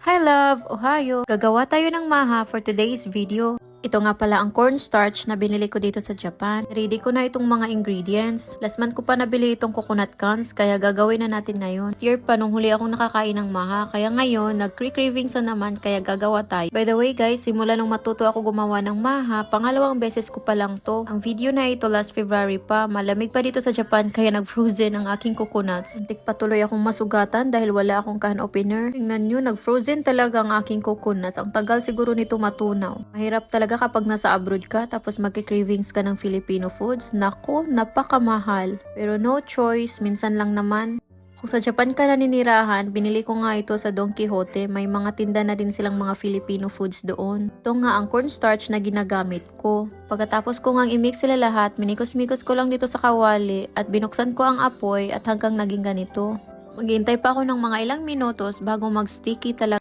Hi love! Ohayo! Gagawa tayo ng maha for today's video. Ito nga pala ang cornstarch na binili ko dito sa Japan. Ready ko na itong mga ingredients. Last month ko pa nabili itong coconut cans, kaya gagawin na natin ngayon. Year pa nung huli akong nakakain ng maha, kaya ngayon nag-cravings na naman, kaya gagawa tayo. By the way guys, simula nung matuto ako gumawa ng maha, pangalawang beses ko pa lang to. Ang video na ito last February pa, malamig pa dito sa Japan, kaya nag-frozen ang aking coconuts. Muntik pa tuloy akong masugatan dahil wala akong can opener. Tingnan nyo, nag-frozen talaga ang aking coconuts. Ang tagal siguro nito matunaw. Mahirap talaga kapag nasa abroad ka tapos magki-cravings ka ng Filipino foods. Naku, napakamahal. Pero no choice, minsan lang naman. Kung sa Japan ka naninirahan, binili ko nga ito sa Don Quixote. May mga tinda na din silang mga Filipino foods doon. Ito nga ang cornstarch na ginagamit ko. Pagkatapos ko ngang i-mix sila lahat, minikos-mikos ko lang dito sa kawali at binuksan ko ang apoy at hanggang naging ganito. Maghihintay pa ako ng mga ilang minutos bago mag-sticky talaga.